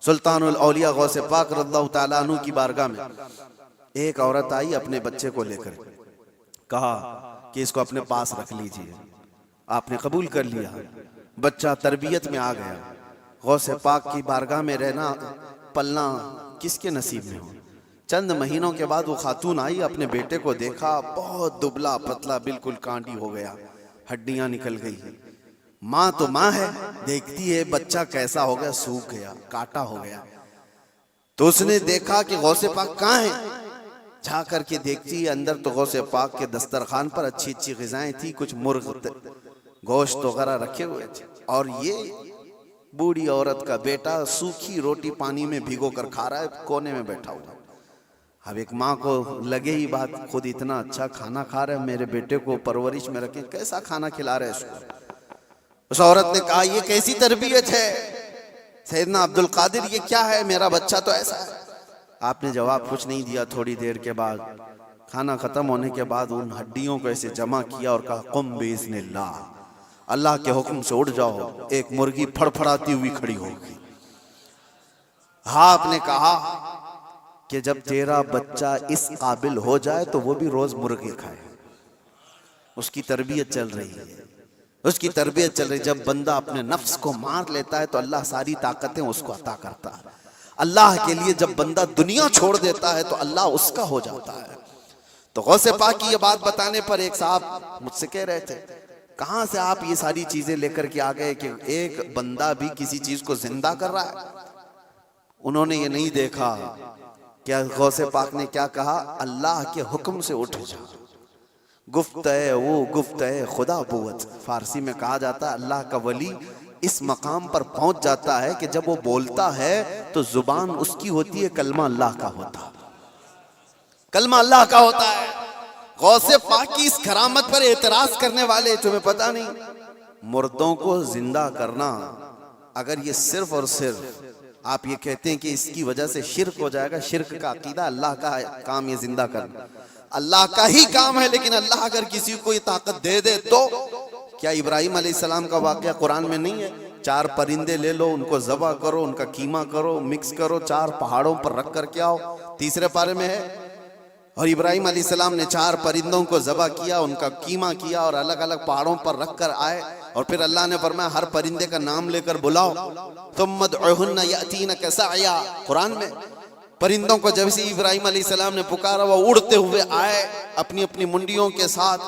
سلطان الاولیاء غوث پاک رضی اللہ تعالیٰ عنہ کی بارگاہ میں ایک عورت آئی اپنے بچے کو لے کر، کہا کہ اس کو اپنے پاس رکھ لیجئے. آپ نے قبول کر لیا، بچہ تربیت میں آ گیا. غوث پاک کی بارگاہ میں رہنا پلنا کس کے نصیب میں ہو. چند مہینوں کے بعد وہ خاتون آئی، اپنے بیٹے کو دیکھا، بہت دبلا پتلا، بالکل کانٹی ہو گیا، ہڈیاں نکل گئی. ماں تو ماں ہے، دیکھتی ہے بچہ کیسا ہو گیا، سوکھ گیا، کاٹا ہو گیا. تو اس نے دیکھا کہ غوث پاک کہاں ہیں. جا کر کے دیکھتی ہے اندر تو غوث پاک کے دسترخوان پر اچھی اچھی غذائیں تھی، کچھ مرغ گوشت وغیرہ رکھے ہوئے تھے، اور یہ بوڑھی عورت کا بیٹا سوکھی روٹی پانی میں بھگو کر کھا رہا ہے، کونے میں بیٹھا ہوا. اب ایک ماں کو لگے ہی بات، خود اتنا اچھا کھانا کھا رہے ہیں، میرے بیٹے کو پرورش میں رکھیں، کیسا کھانا کھلا رہے اس کو. اس عورت نے کہا یہ کیسی تربیت ہے سیدنا عبد القادر، یہ کیا ہے، میرا بچہ تو ایسا ہے. آپ نے جواب کچھ نہیں دیا. تھوڑی دیر کے بعد کھانا ختم ہونے کے بعد ان ہڈیوں کو ایسے جمع کیا اور کہا قم باذن اللہ، اللہ کے حکم سے اٹھ جاؤ. ایک مرغی پھڑ پھڑاتی ہوئی کھڑی ہو گئی. آپ نے کہا کہ جب تیرا بچہ اس قابل ہو جائے تو وہ بھی روز مرغی کھائے. اس کی تربیت چل رہی ہے، اس کی تربیت چل رہی. جب بندہ اپنے نفس کو مار لیتا ہے تو اللہ ساری طاقتیں اس کو عطا کرتا ہے. اللہ کے لیے جب بندہ دنیا چھوڑ دیتا ہے تو اللہ اس کا ہو جاتا ہے. تو غوث پاک کی یہ بات بتانے پر ایک صاحب مجھ سے کہہ رہے تھے کہاں سے آپ یہ ساری چیزیں لے کر کے آ گئے کہ ایک بندہ بھی کسی چیز کو زندہ کر رہا ہے. انہوں نے یہ نہیں دیکھا کہ غوث پاک نے کیا کہا، اللہ کے حکم سے اٹھ جا. گفت ہے وہ گفت ہے خدا بوت. فارسی میں کہا جاتا ہے اللہ کا ولی اس مقام پر پہنچ جاتا ہے کہ جب وہ بولتا ہے تو زبان اس کی ہوتی ہے، کلمہ اللہ کا ہوتا ہے، کلمہ اللہ کا ہوتا ہے. غوث پاک کی اس کرامت پر اعتراض کرنے والے، تمہیں پتہ نہیں مردوں کو زندہ کرنا، اگر یہ صرف اور صرف آپ یہ کہتے ہیں کہ اس کی وجہ سے شرک ہو جائے گا، شرک کا عقیدہ، اللہ کا کام یہ زندہ کرنا اللہ کا ہی کام ہے. لیکن اللہ اگر کسی کو یہ طاقت دے دے تو کیا ابراہیم علیہ السلام کا واقعہ قرآن میں نہیں ہے؟ 4 پرندے لے لو، ان کو ذبح کرو، ان کا قیمہ کرو، مکس کرو، 4 پہاڑوں پر رکھ کر کے آؤ. 3 پارے میں ہے. اور ابراہیم علیہ السلام نے 4 پرندوں کو ذبح کیا، ان کا قیمہ کیا اور الگ الگ پہاڑوں پر رکھ کر آئے. اور پھر اللہ نے فرمایا ہر پرندے کا نام لے کر بلاؤ. ثم ادعوهن یأتینک سعیا. قرآن میں پرندوں کو جب سے ابراہیم علیہ السلام نے پکارا وہ اڑتے ہوئے آئے اپنی اپنی منڈیوں کے ساتھ.